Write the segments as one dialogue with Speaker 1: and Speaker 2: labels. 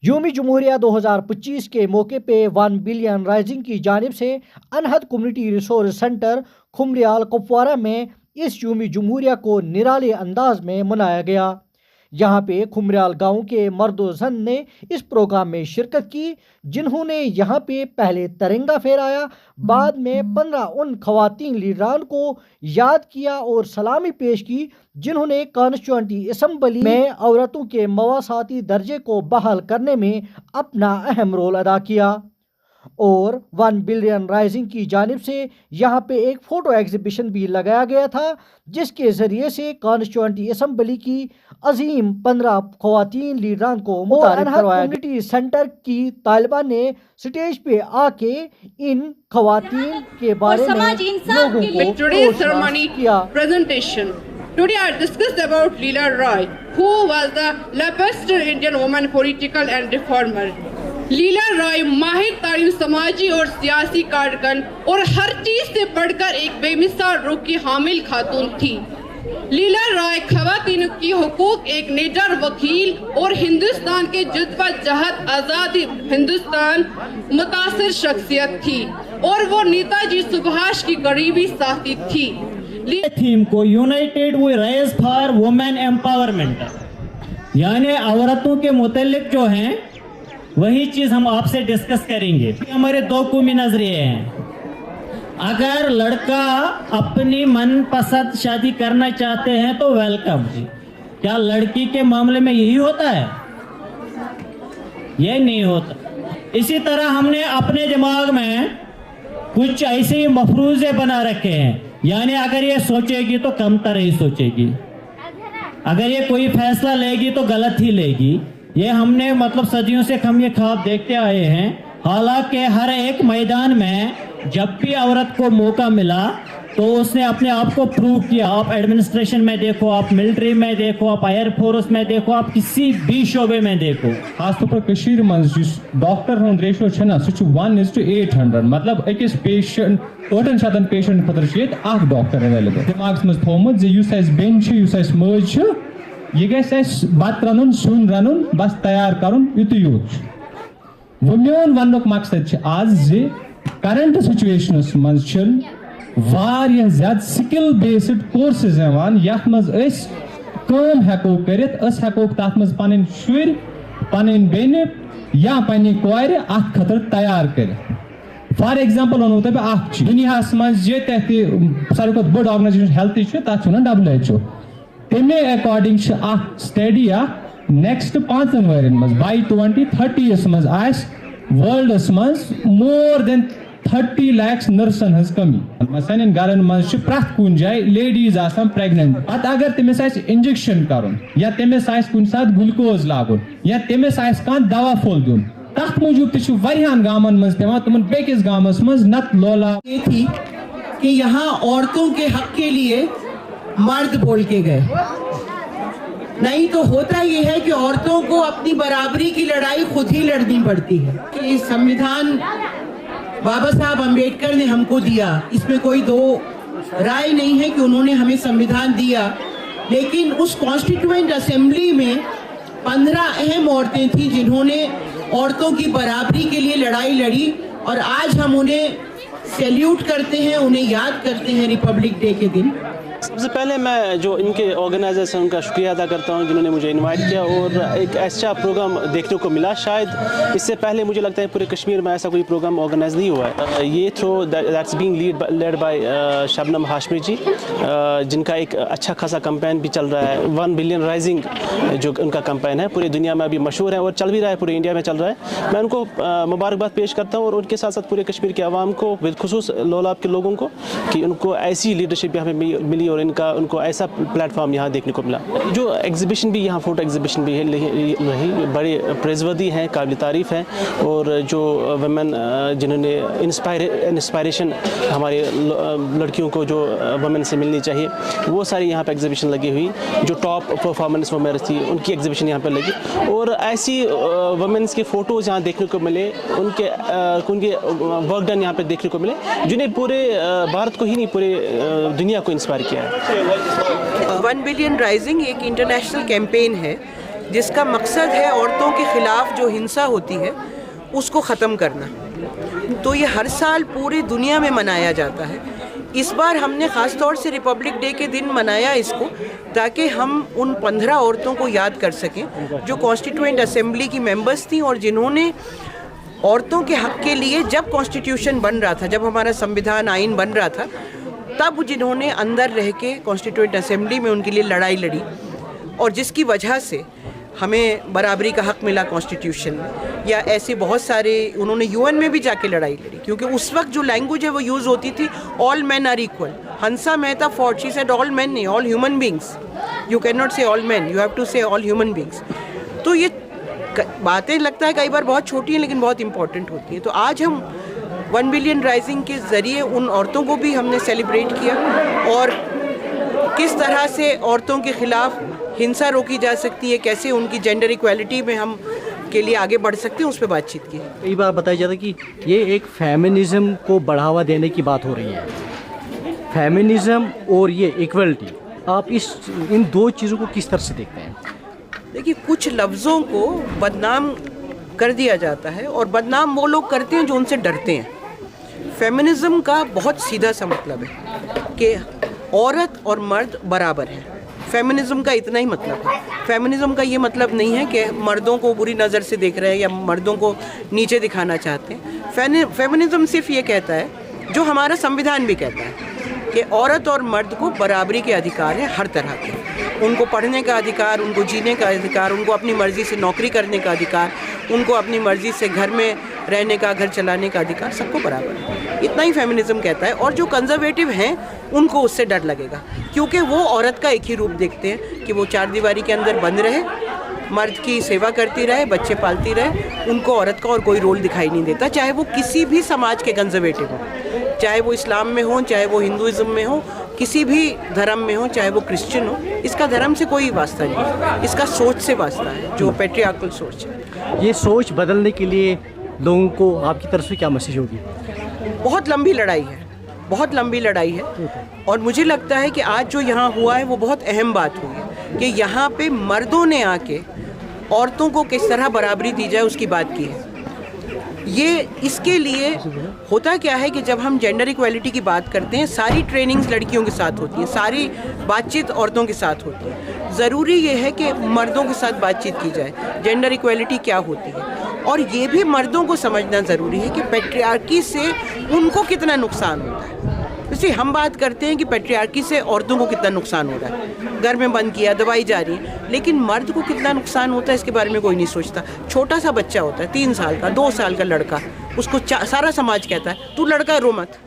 Speaker 1: यौम जमहूरिया 2025 के मौके पे 1 बिलियन राइजिंग की जानिब से अनहद कम्युनिटी रिसोर्स सेंटर खुमरियाल कुपवारा में इस यौम जमहूरिया को निराले अंदाज में मनाया गया। यहाँ पे खुमरियाल गांव के मर्द व जन ने इस प्रोग्राम में शिरकत की, जिन्होंने यहाँ पे पहले तिरंगा फहराया, बाद में 15 उन खवातीन लीडरान को याद किया और सलामी पेश की जिन्होंने कॉन्स्टिट्यूएंटी असम्बली में औरतों के मवासाती दर्जे को बहाल करने में अपना अहम रोल अदा किया। और 1 बिलियन राइजिंग की जानिब से यहाँ पे एक फ़ोटो एग्जीबिशन भी लगाया गया था, जिसके ज़रिए से कॉन्स्टिट्यूएंटी असम्बली की अजीम 15 खवातीन लीडरान को मुतारिफ करवाया। कम्युनिटी सेंटर की तालिबा ने स्टेज पे आके इन खवातीन के बारे में लोगों को किया।
Speaker 2: Presentation. Today I discussed about Leela Roy, who was the best Indian woman political and reformer. लीला रॉय माहिर तारीम समाजी और सियासी कारकन और हर चीज से बढ़कर एक बेमिसाल रूह की हामिल खातून थी। लीला रॉय खवातीन की हुकूक एक निडर वकील और हिंदुस्तान के जद्दोजहद आज़ादी हिंदुस्तान मुतासिर शख्सियत थी और वो नेताजी सुभाष की करीबी साथी थी।
Speaker 3: थीम को united we rise for women empowerment, यानी औरतों के मुतालिक जो हैं वही चीज हम आपसे डिस्कस करेंगे। हमारे दो कौमी नजरिए हैं। अगर लड़का अपनी मनपसंद शादी करना चाहते हैं तो वेलकम। क्या लड़की के मामले में यही होता है? ये नहीं होता। इसी तरह हमने अपने दिमाग में कुछ ऐसे मफरूजे बना रखे हैं, यानी अगर ये सोचेगी तो कम तरह ही सोचेगी, अगर ये कोई फैसला लेगी तो गलत ही लेगी। ये हमने मतलब सदियों से हम ये ख्वाब देखते आए हैं। हालांकि हर एक मैदान में जब भी औरत को मौका मिला तो उसने अपने आप को प्रूव किया। आप एडमिनिस्ट्रेशन में देखो, आप मिलिट्री में देखो, आप एयर फोर्स में देखो, आप किसी भी शोबे में देखो।
Speaker 4: खासतौर पर कशीर मंज डॉक्टर हुंद रेशो छना सु 1:800, मतलब अकिस पेशेंट 800 पेशेंट खतर अख डॉक्टर अवेलेबल। दिमाग मज थोमुत जे युस अस बेन छ, युस अस मज छ, ये गस बत रनुन सुन रनुन बस तैयार करुन युत यूत। वो मोन वनुक मकसद आज जे करंट सिचुएशन मज वारिया ज्यादा स्किल बेस्ड कोर्सेज यथ मज काम हेको करित, हेको तथ मज पन शुर पन बेन या पन्ने कोर अथ खतर तैयार कर। फॉर एग्जांपल वनो तब अख दुनिया मज ये सारे बड़ ऑर्गेनाइजेशन हेल्थ तथ WHO। तमे अकॉर्डिंग स्टडी नेक्स्ट 5 वरन मज बाय 2030 मज आस वर्ल्डस मज मोर देन 30 लाख नर्सन हज कमी। सन गरन मज प्रथ कुन जाय लेडीज आसान प्रेग्नेंट, पत अगर तमिस इंजेक्शन करुन या तमिस कुन साथ ग्लूकोज लागुन या तमिस कान दवा फोल दुन, तथ मूजूब तह वारियान गामन मज पेवान तुमन बेकिस गामस मज नत लोला।
Speaker 5: ये थी कि यहाँ औरतों के हक के लिए मर्द बोल के गए, नहीं तो होता ये है कि औरतों को अपनी बराबरी की लड़ाई खुद ही लड़नी पड़ती है। कि संविधान बाबा साहब अम्बेडकर ने हमको दिया, इसमें कोई दो राय नहीं है कि उन्होंने हमें संविधान दिया, लेकिन उस कॉन्स्टिट्यूएंट असेंबली में 15 अहम औरतें थी जिन्होंने औरतों की बराबरी के लिए लड़ाई लड़ी, और आज हम उन्हें सैल्यूट करते हैं, उन्हें याद करते हैं रिपब्लिक डे के दिन।
Speaker 6: सबसे पहले मैं जो इनके ऑर्गेनाइजर्स हैं उनका शुक्रिया अदा करता हूं जिन्होंने मुझे इनवाइट किया और एक ऐसा प्रोग्राम देखने को मिला। शायद इससे पहले मुझे लगता है पूरे कश्मीर में ऐसा कोई प्रोग्राम ऑर्गेनाइज नहीं हुआ है। ये throw that's being led by Shabnam Hashmi ji, जिनका एक अच्छा खासा कैंपेन भी चल रहा है। 1 बिलियन राइजिंग जो उनका कैंपेन है पूरी दुनिया में अभी मशहूर है और चल भी रहा है, पूरे इंडिया में चल रहा है। मैं उनको मुबारकबाद पेश करता हूँ और उनके साथ साथ पूरे कश्मीर के आवाम को, बिलखुसूस लोलाब के लोगों को, कि उनको ऐसी लीडरशिप यहाँ पे मिली और उनको ऐसा प्लेटफॉर्म यहाँ देखने को मिला। जो एग्जीबिशन भी यहाँ फोटो एग्जीबिशन भी रही बड़े प्रेजवर्दी हैं, काबिल तारीफ़ हैं, और जो वुमेन जिन्होंने इंस्पायरेशन हमारे लड़कियों को जो वुमेन से मिलनी चाहिए वो सारी यहाँ पे एग्जीबिशन लगी हुई। जो टॉप परफॉर्मेंस वुमेन थी उनकी एग्जीबिशन यहाँ पर लगी और ऐसी वुमेन्स के फ़ोटोज़ यहाँ देखने को मिले, उनके वर्क डन यहाँ पे देखने को मिले जिन्हें पूरे भारत को ही नहीं पूरे दुनिया को इंस्पायर किया है।
Speaker 5: 1 बिलियन राइजिंग एक इंटरनेशनल कैंपेन है जिसका मकसद है औरतों के ख़िलाफ़ जो हिंसा होती है उसको ख़त्म करना। तो ये हर साल पूरी दुनिया में मनाया जाता है। इस बार हमने ख़ास तौर से रिपब्लिक डे के दिन मनाया इसको, ताकि हम उन 15 औरतों को याद कर सकें जो कॉन्स्टिट्यूएंट असेंबली की मेंबर्स थी और जिन्होंने औरतों के हक़ के लिए, जब कॉन्स्टिट्यूशन बन रहा था, जब हमारा संविधान आइन बन रहा था, तब जिन्होंने अंदर रह के कॉन्स्टिट्यूएंट असेंबली में उनके लिए लड़ाई लड़ी और जिसकी वजह से हमें बराबरी का हक़ मिला कॉन्स्टिट्यूशन में। या ऐसे बहुत सारे, उन्होंने यूएन में भी जाके लड़ाई लड़ी, क्योंकि उस वक्त जो लैंग्वेज है वो यूज़ होती थी, all man are equal. Hansa Mehta fought, she said all man नहीं, all human beings. You can not say all man, you have to say all human beings. तो ये बातें लगता है कई बार बहुत छोटी हैं, लेकिन बहुत इंपॉर्टेंट होती हैं। तो आज हम 1 बिलियन राइजिंग के ज़रिए उन औरतों को भी हमने सेलिब्रेट किया और किस तरह से औरतों के ख़िलाफ़ हिंसा रोकी जा सकती है, कैसे उनकी जेंडर इक्वालिटी में हम के लिए आगे बढ़ सकते हैं, उस पर बातचीत की।
Speaker 1: कई बार बताया जाता है कि ये एक फेमिनिज़म को बढ़ावा देने की बात हो रही है। फेमिनिज़म और ये इक्वलिटी, आप इन दो चीज़ों को किस तरह से देखते हैं?
Speaker 5: देखिए, कुछ लफ्ज़ों को बदनाम कर दिया जाता है और बदनाम वो लोग करते हैं जो उनसे डरते हैं। फेमिनिज़म का बहुत सीधा सा मतलब है कि औरत और मर्द बराबर हैं। फेमिनिज़म का इतना ही मतलब है। फेमिनिज़म का ये मतलब नहीं है कि मर्दों को बुरी नज़र से देख रहे हैं या मर्दों को नीचे दिखाना चाहते हैं। फेमिनिज़म सिर्फ ये कहता है, जो हमारा संविधान भी कहता है, कि औरत और मर्द को बराबरी के अधिकार हैं हर तरह के। उनको पढ़ने का अधिकार, उनको जीने का अधिकार, उनको अपनी मर्ज़ी से नौकरी करने का अधिकार, उनको अपनी मर्ज़ी से घर में रहने का, घर चलाने का अधिकार, सबको बराबर है। इतना ही फेमिनिज़म कहता है। और जो कंजर्वेटिव हैं उनको उससे डर लगेगा, क्योंकि वो औरत का एक ही रूप देखते हैं कि वो चार दीवारी के अंदर बंद रहे, मर्द की सेवा करती रहे, बच्चे पालती रहे। उनको औरत का और कोई रोल दिखाई नहीं देता, चाहे वो किसी भी समाज के कंजर्वेटिव हों, चाहे वो इस्लाम में हो, चाहे वो हिंदुइज़्म में हो, किसी भी धर्म में हो, चाहे वो क्रिश्चियन हो। इसका धर्म से कोई वास्ता नहीं, इसका सोच से वास्ता है, जो पैट्रियार्कल सोच है।
Speaker 1: ये सोच बदलने के लिए लोगों को आपकी तरफ से क्या मैसेज होगी?
Speaker 5: बहुत लंबी लड़ाई है, बहुत लंबी लड़ाई है। और मुझे लगता है कि आज जो यहाँ हुआ है वो बहुत अहम बात हुई है कि यहाँ पे मर्दों ने आके औरतों को किस तरह बराबरी दी जाए उसकी बात की है। ये इसके लिए होता क्या है कि जब हम जेंडर इक्वालिटी की बात करते हैं, सारी ट्रेनिंग्स लड़कियों के साथ होती हैं, सारी बातचीत औरतों के साथ होती है। ज़रूरी ये है कि मर्दों के साथ बातचीत की जाए, जेंडर इक्वालिटी क्या होती है। और ये भी मर्दों को समझना ज़रूरी है कि पैट्रियार्की से उनको कितना नुकसान होता है। जैसे हम बात करते हैं कि पैट्रियार्की से औरतों को कितना नुकसान हो रहा है, घर में बंद किया, दवाई जा रही है, लेकिन मर्द को कितना नुकसान होता है इसके बारे में कोई नहीं सोचता। छोटा सा बच्चा होता है, 3 साल का, 2 साल का लड़का, उसको सारा समाज कहता है तू लड़का रो मत।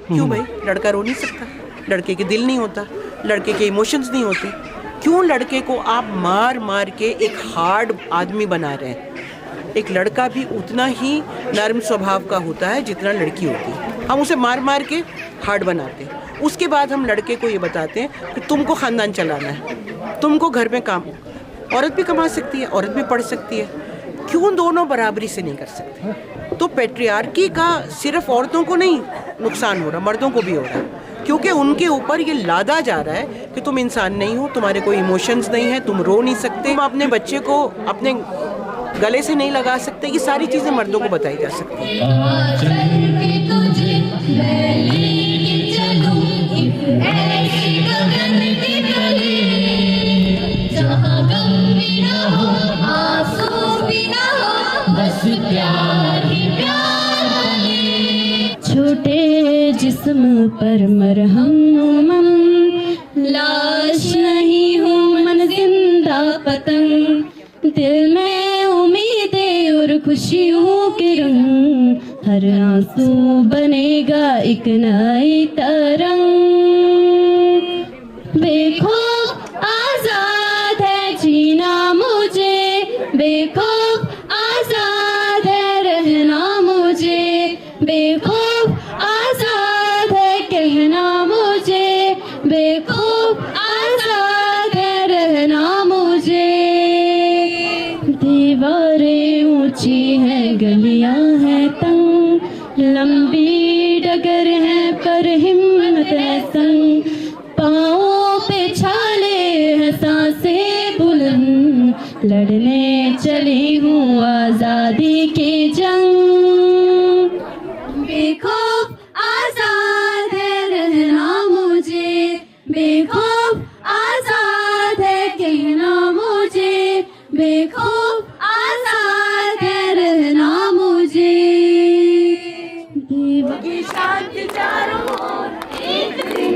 Speaker 5: क्यों भाई? लड़का रो नहीं सकता, लड़के के दिल नहीं होता, लड़के के इमोशंस नहीं होते। क्यों लड़के को आप मार मार के एक हार्ड आदमी बना रहे हैं? एक लड़का भी उतना ही नर्म स्वभाव का होता है जितना लड़की होती है। हम उसे मार मार के हार्ड बनाते हैं। उसके बाद हम लड़के को ये बताते हैं कि तुमको ख़ानदान चलाना है, तुमको घर में काम। औरत भी कमा सकती है, औरत भी पढ़ सकती है, क्यों दोनों बराबरी से नहीं कर सकते? तो पैट्रियार्की का सिर्फ औरतों को नहीं नुकसान हो रहा, मर्दों को भी हो रहा है, क्योंकि उनके ऊपर ये लादा जा रहा है कि तुम इंसान नहीं हो, तुम्हारे कोई इमोशंस नहीं है, तुम रो नहीं सकते, तुम अपने बच्चे को अपने गले से नहीं लगा सकते। ये सारी चीज़ें मर्दों को बताई जा सकती हैं।
Speaker 7: छोटे जिस्म पर मरहम, लाश नहीं हूँ मन जिंदा पतंग, दिल में उम्मीदें और खुशियों के रंग, हर आंसू बनेगा एक नई तरंग। बेखौफ आजाद है जीना मुझे, बेखौफ आजाद है रहना मुझे, बेखौफ आजाद है कहना मुझे, बेखौफ आजाद है रहना मुझे। दीवारें ऊंची हैं, गलियां हैं तंग, लंबी डगर है पर हिम्मत है संग, पाँवों पे छाले हैं सांसें बुलंद, लड़ने आज़ादी की जंग। बेखौफ आजाद है रहना मुझे, बेखौफ आजाद है कहना मुझे, बेखौफ आजाद है रहना मुझे। देवा की शांति चारों ओर एक दिन,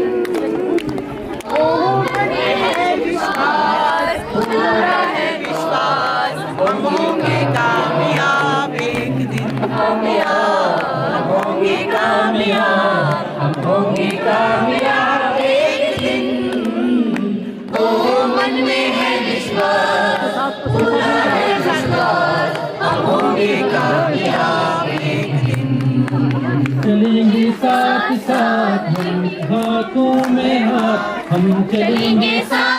Speaker 7: ओ बने है विश्वास, हमारा है विश्वास, हम होंगे कामयाब एक दिन, कामयाब होंगे, कामयाब हम होंगे, कामयाब एक दिन। ओ मन में है विश्वास, पूरा है विश्वास, हम होंगे कामयाब एक दिन।
Speaker 4: चलेंगे साथ साथ हम, हाथों में हाथ हम चलेंगे साथ।